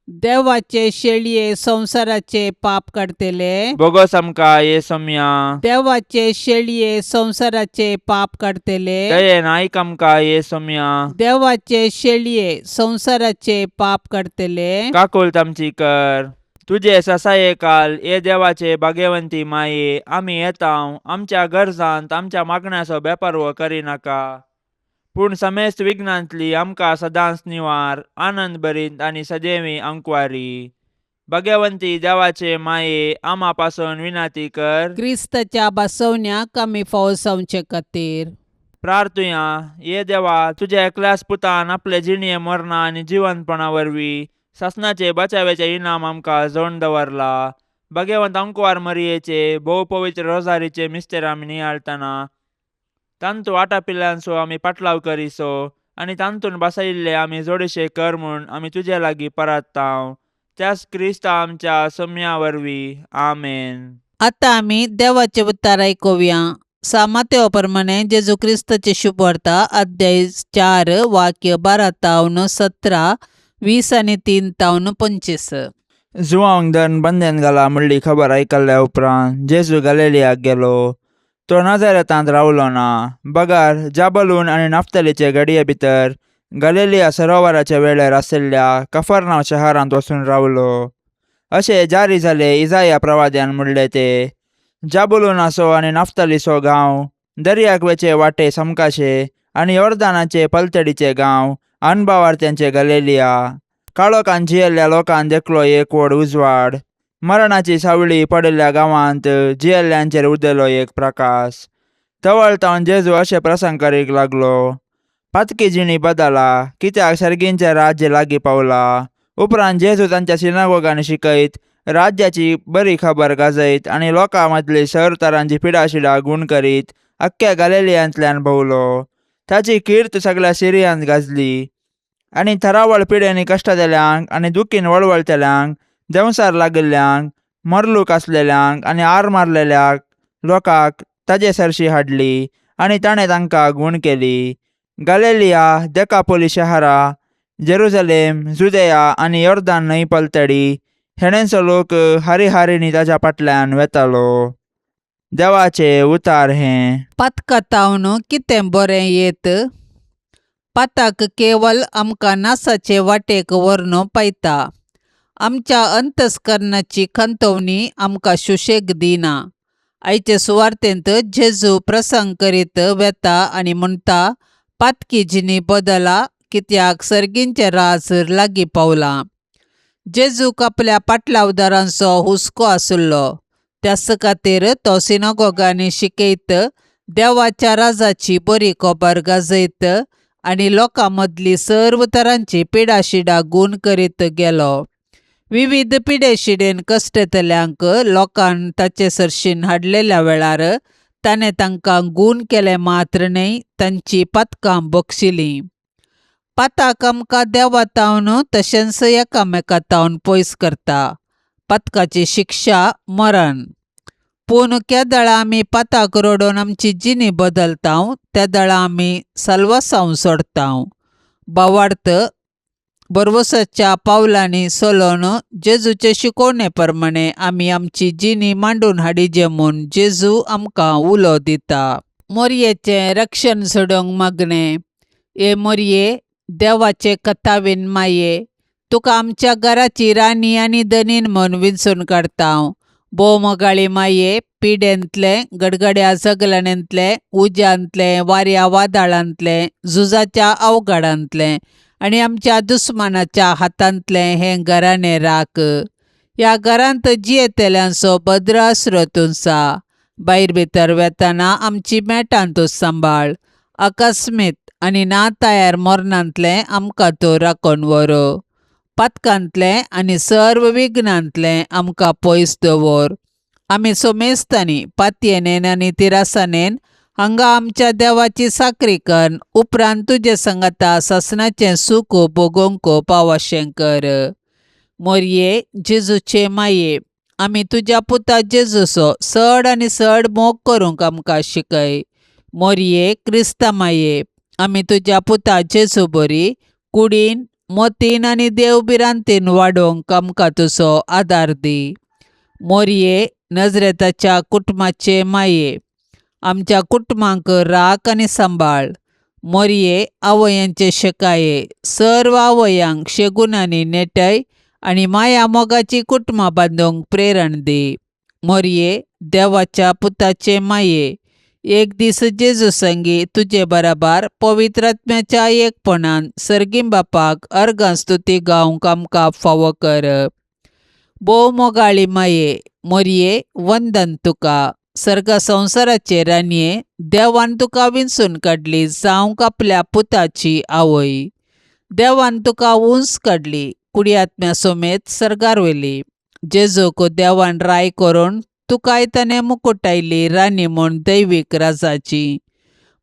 Speaker 2: देवाचे शेळये संसाराचे पाप काढतेले,
Speaker 3: बोगस आमकां येसुम्या,
Speaker 2: देवाचे शेळये संसाराचे पाप काढतेले,
Speaker 3: दयेन आयक आमकां येसुम्या,
Speaker 2: देवाचे शेळये संसाराचे पाप काढतेले,
Speaker 3: काकुळतामची कर. तुझे ससायेकाल ये देवाचे भाग्यवंती माये, आमी येताव आमच्या गरजांत आमच्या मागण्याचो बेपर्वो करिनाका, पूण समेस्त विघ्नांतली आमकां सदांच निवार, आनंद भरीत आनी सदैवी अंकुवारी. भाग्यवंती देवाचे माये, आम्हापासून विनंती कर.
Speaker 2: क्रिस्ताच्या बसवण्याक आमी फावसावचे खातीर
Speaker 3: प्रार्थुया. ये देवा, तुझ्या एकल्याच पुतान आपले जिणये मरणा आनी जिवंतपणा वरवीं सासणाचे बचावेचे इनाम आमकां जोडून दवरला. भाग्यवंत अंकुवार मरियेचे भोव पवित्र रोजारीचे मिस्तेर आमी नियाळतना तांतू आटापिल्ल्यांचो आमी पाटलाव करिसो आनी तांतून बसयिल्ले आमी जोडशे कर म्हूण आमी तुजे लागीं परताव. त्याच क्रिस्ता आमच्या सौम्या वरवीं. आमेन.
Speaker 2: आतां आमी देवाचे उतार आयकुया. सामात्यो प्रमाणे जेजू क्रिस्ताचे शुभवार्ता अध्याय 4 वाक्य 12-17, 20 आणि 3-25.
Speaker 3: जुवांक धन बंदेन घाला म्हणली खबर आयकल्ल्या उपरांत जेजू गलिलियाक गेलो. तो नाजारेतांत रावलो ना. बगार जाबलून आनी नफ्तालीचे गडये भितर गलिलिया सरोवराच्या वेळेर आशिल्ल्या कफरनाव शहरांत वचून रावलो. अशें जारी जाले इजाया प्रवाद्यान म्हणले ते. जाबुलूनाचो आनी नफ्तालीचो गांव दर्याक वेचे वाटे समकाशे आनी योर्दानाचे पलतडीचे गांव अनबावार्थ्यांचे गलिलिया. काळोखान जियेल्ल्या लोकांक देखलो एक व्हड उजवाड. मरणाची सावळी पडिल्ल्या गांवांत जियेल्ल्यांचेर उदेलो एक प्रकाश. तवळतावन जेजू अशें प्रसंग करीक लागलो. पातकी जिणी बदला, कित्याक सर्गींचें राज्य लागीं पावला. उपरांत जेजू तांच्या सिनागोगांनी शिकयत, राज्याची बरी खबर गाजयत आनी लोकां मदली सर तरांची पिडाशिडां गूण करीत अख्ख्या गलिलियांतल्यान भोंवलो. ताची किर्त सगळ्या सिरियांत गाजली आनी थरावळ पिडेनी कश्टदेल्यांक आनी दुखीन वळवळतेल्यांक, देंवसार लागिल्ल्यांक, मरलूक आसलेल्यांक आनी आर मारलेल्या लोकांक ताजे सरशी हाडली आनी ताणें तांकां गूण केली. गलिलिया, देकापोली शहरां, जेरुसलेम, जुदेया आनी योर्दान न्हंय पलतडी हेणेंचो लोक हारी ताच्या फाटल्यान वेतालो. देवाचे उतार हें.
Speaker 2: पातकातावन कितें बरें येत. पाताक केवल आमकां नासाचे वाटेक व्हरून पायता. आमच्या अंतस्करणाची खंतवणी आमकां सुशेग दिना. आयचे सुवार्तेंत जेजू प्रसंग करीत वेता आनी म्हणटा, पातकी जिणी बदला, कित्याक सर्गींचें राज लागीं पावलां. जेजूक आपल्या पाटलावदारांचो हुस्को आशिल्लो. त्याच खातीर तो सिनागोगांनी शिकयत, देवाच्या राजाची बरी खबर गाजयत आनी लोकां मदली सर्व तरांची पिडाशिडां गूण करीत गेलो. विविध पिडेशिडेन कश्टतल्यांक लोकांक ताचे सरशीन हाडलेल्या वेळार ताणें तांकां गूण केले मात्र न्हय, तांची पातकां बक्षिलीं. पाताक आमकां देवातावन तशेंच एकामेकातावन पयस करता. पातकाची शिक्षा मरण. पूण केदळा आमी पाताक रडोवन आमची जिणी बदलतांव, तेदळा आमी साल्वासांव सोडतांव. भावार्थ, बरवसाच्या पावलांनी चलोवन जेजूचे शिकोवणे प्रमाणे आमी आमची जिणी मांडून हाडिजे म्हूण जेजू आमकां उलो दिता. मोरयेचें रक्षण सोडूंक मागणें. हे मोरये, देवाचे कथावीन माये, तुका आमच्या घराची राणी आनी धनीन म्हूण विंचून काडतांव. बोमोगाळी माये, पिडेंतले, गडगड्या जगलण्यांतले, उज्यांतले, वाऱ्या वादळांतले, झुजाच्या अवघडांतले आनी आमच्या दुस्मानाच्या हातांतले हें घराणें राख. ह्या घरांत जियेतेल्यांचो भद्र आसरो तुसा. भायर भितर वेताना आमची मेटां तूं सांबाळ. अकस्मीत आनी ना तयार मरणांतले आमकां तूं राखून व्हर. पातकांतले आनी सर्व विघ्नांतले आमकां पयस दवर. आमी सोमेस्तांनी, पातयेनेन आनी तिरासानेन हांगा आमच्या देवाची साकरी कर. उपरांत तुजे संगता ससनाचें सूख भोगूंक पावशें कर. मोरये, जेजूचे माये, आमी तुज्या पुता जेजूचो चड आनी चड मोग करूंक आमकां शिकय. मोरये, क्रिस्ता माये, आमी तुज्या पुता जेजू बरी कुडीन, मोतीन आनी देवबिरांतीन वाडोवंक आमकां तुजो आदार दी. मोरये, नजरेताच्या कुटुंबाचे माये, आमच्या कुटुंबांक राख आनी सांबाळ. मोरये, आवयांचे शेकाये, सर्व आवयांक शेगुनांनी नेटय आनी माया मोगाची कुटुंबां बांदूंक प्रेरण दी. मोरये, देवाच्या पुताचे माये, एक दीस जेजू संगी तुजे बराबर पवित्र आत्म्याच्या एकपणान सर्गीं बापाक अर्गां स्तुती गावंक आमकां फावो कर. भोव मोगाळी माये, मोरये, वंदन तुका. सर्ग संवसाराचे रानये, देवान तुका विंचून काडली जावंक आपल्या पुताची आवय. देवान तुका उंच काडली, कुडीआत्म्या समेत सर्गार व्हेली. जेजूक देवान राय करून तुकाय ताणें मुकुटायली राणी म्हूण दैवीक राजाची.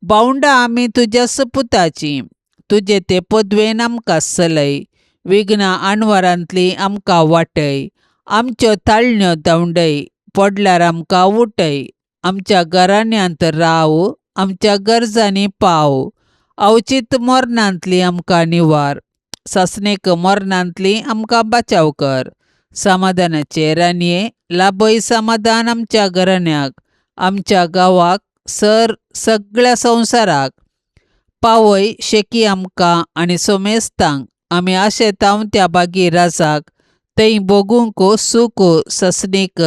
Speaker 2: भावंडा आमी तुज्या सपुताची. तुजे ते पदवेन आमकां चलय. विघ्नां आडवारांतली आमकां वाटय. आमच्यो ताळण्यो धांवडय. पडल्यार आमकां उठय. आमच्या घराण्यांत राव, आमच्या गरजांनी पाव. अवचित मरणांतली आमकां निवार, ससनेक मरणांतली आमकां बचाव कर. समाधानाचे रानये, लाभय समाधान आमच्या घराण्याक, आमच्या गांवाक, सगळ्या संवसाराक. पावय शेकी आमकां आनी सोमेस्तांक, आमी आशेताव त्या बागी राजाक. थंय बोगूंक सूख ससनीक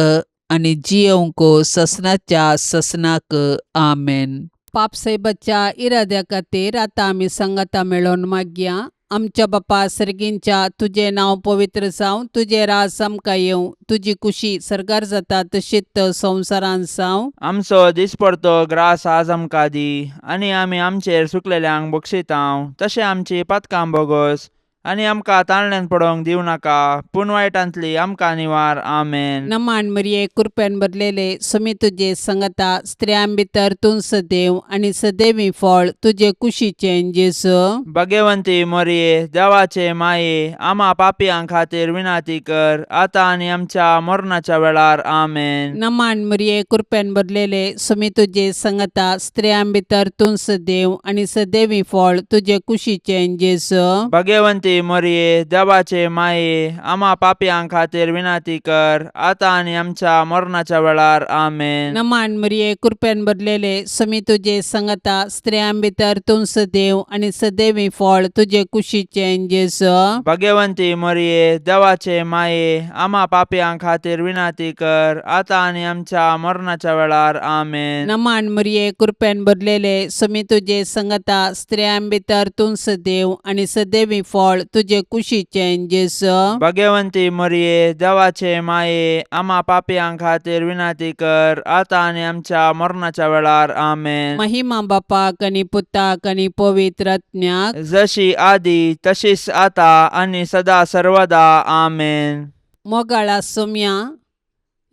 Speaker 2: आनी जियोंक ससनाच्या ससनाक. आमेन. पापसाहेबाच्या इराद्या खातीर आतां आमी संगता मेळोन मागया. आमच्या बापा सर्गींच्या, तुजें नांव पवित्र जावं, तुजें राज आमकां येवं, तुजी कुशी सरकार जाता तशीच संवसारांत जावं.
Speaker 3: आमचो दिसपडतो ग्रास आज आमकां दी, आनी आमी आमचेर सुकलेल्यांक बक्षितांव, तशें आमची पातकां बोगोस, आनी आमकां ताळण्यांत पडोवंक दिवं नाका, पूण वायटांतली आमकां निवार. आमेन.
Speaker 2: नमान मरिये, कृपेन भरलेले, समी तुजे संगता, स्त्रियां भितर तूं सदैव आनी सदैवी फळ तुजे कुशीचें जेजू.
Speaker 3: भाग्यवंती मरिये, देवाचे माये, आमा पापियां खातीर विनाती कर, आतां आनी आमच्या मरणाच्या वेळार. आमेन.
Speaker 2: नमान मरिये, कृपेन भरलेले, समी तुजे संगता, स्त्रियां भितर तूं सदैव आनी सदैवी फळ तुजे कुशीचें जेजू.
Speaker 3: भाग्यवंती मरिये, देवाचे माये, आमा पापियां खातीर विनाती कर, आतां आनी आमच्या मरणाच्या वेळार. आमेन.
Speaker 2: नमान मरिये, कृपेन भरलेले, समी तुजे संगता, स्त्रियां भितर तूं सदैव आनी सदैवी फळ तुजे कुशीचें जेजू.
Speaker 3: भाग्यवंती मरिये, देवाचे माये, आमा पापियां खातीर विनाती कर, आतां आनी आमच्या मरणाच्या वेळार. आमेन.
Speaker 2: नमान मरिये, कृपेन भरलेले, समी तुजे संगता, स्त्रियां भितर तूं सदैव आनी सदैवी फळ तुजे कुशीचें जेजू.
Speaker 3: भाग्यवंती मरिये, देवाचे माये, आमा पापियां खातीर विनाती कर, आतां आनी आमच्या मरणाच्या वेळार. आमेन.
Speaker 2: महिमा बापाक आनी पुताक आनी पवित्र आत्म्याक,
Speaker 3: जशी आदी तशीच आता आनी सदा सर्वदा. आमेन.
Speaker 2: मोगाळा सोम्या,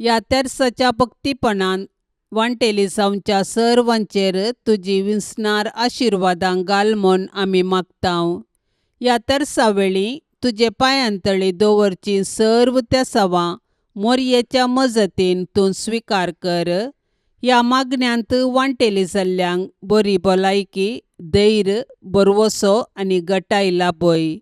Speaker 2: ह्या तेर्साच्या भक्तीपणान वांटेली जावच्या सर्वांचेर तुजी विस्नार आशिर्वादां घाल म्हूण आमी मागतांव. ह्या तेर्सा वेळी तुजे पांयांतळी दवरची सर्व त्या सवां मोरयेच्या मजतीन तूं स्विकार कर. ह्या मागण्यांत वांटेली जाल्ल्यांक बरी भलायकी, धैर्य, बरवसो आनी घटाय लाभय.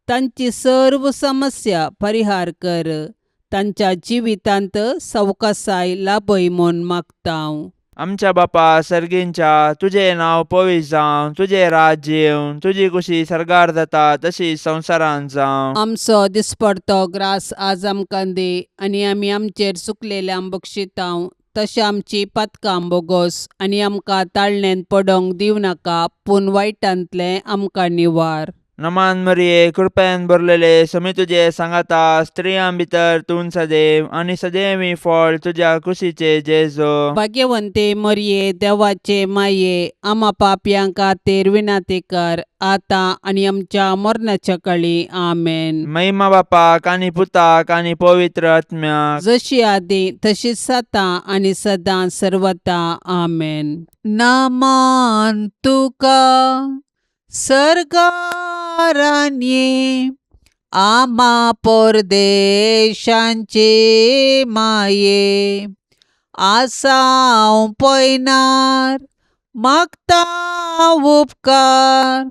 Speaker 2: तांची सर्व समस्या परिहार कर. तांच्या जिवितांत सवकासाय लाभय म्हूण मागतांव.
Speaker 3: आमच्या बापा सर्गींच्या, तुझे नांव पवित्र जावं, तुझे राज्य येवं, तुजी कुशी सरकार जाता तशी संवसारांत जावं.
Speaker 2: आमचो दिसपडतो ग्रास आज आमकां दी, आनी आमी आमचेर चुकलेल्यांक बक्षितांव, तशें आमची पातकां बोगोस, आनी आमकां ताळणेंत पडोवंक दिवं नाका, पूण वायटांतलें आमकां निवार.
Speaker 3: नमान मरिये, कृपेन भरलेले, समी तुजे सांगाता, स्त्रियां भितर तूं सदैव आनी सदैवी फळ तुज्या कुशीचे जेजू.
Speaker 2: भाग्यवंते मरिये, देवाचे माये, आमा पापयां खातीर विनाती कर, आतां आनी आमच्या मरणाच्या काळी. आमेन.
Speaker 3: महिमा बापाक आनी पुताक आनी पवित्र आत्म्याक,
Speaker 2: जशी आदी तशीच आतां आनी सदां सर्वता. आमेन. नमान तुका सर्गारान्ये, आमा परदेशांचे माये, आसांव पयनार मागता उपकार,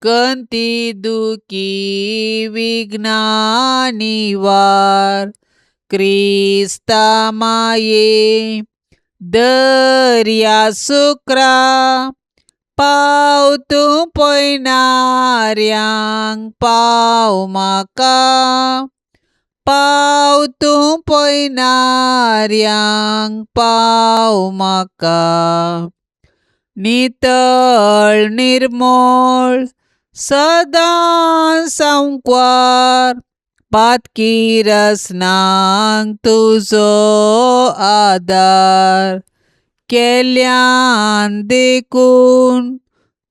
Speaker 2: कंती दुखी विघ्ना निवार. क्रिस्ता माये, दर्या सुक्रा, पाव तूं पयनाऱ्यांक पाव म्हाका, पाव तूं पयनाऱ्यांक पाव म्हाका. नितळ निर्मळ सदां सांकवार, पातकी रसनांक तुजो आदार. केल्यान देखून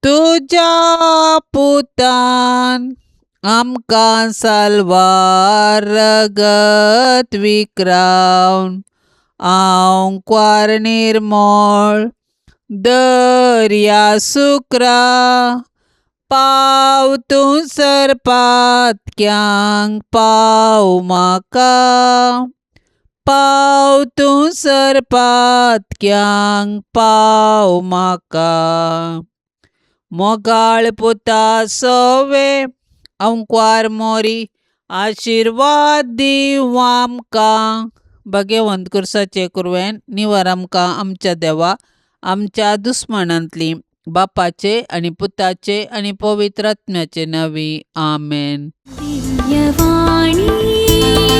Speaker 2: तुज्या पुतान, आमकां साल्वार रगत विक्रावन. आंकवार निर्मळ दर्या सुक्रा, पाव तूं सरपातक्यांक पाव म्हाका, पाव तूं सरपातक्यांक पाव म्हाका मोगाळ पुता सवे अंकवार मोरी आशिर्वाद दिव आमकां. भगवंत कुर्साचे कुरवेन निवार आमकां आमच्या देवा आमच्या दुस्मनांतली बापाचे आनी पुताचे आनी पवित्र आत्म्याचे नवी. आमेन.
Speaker 1: दिव्यवाणी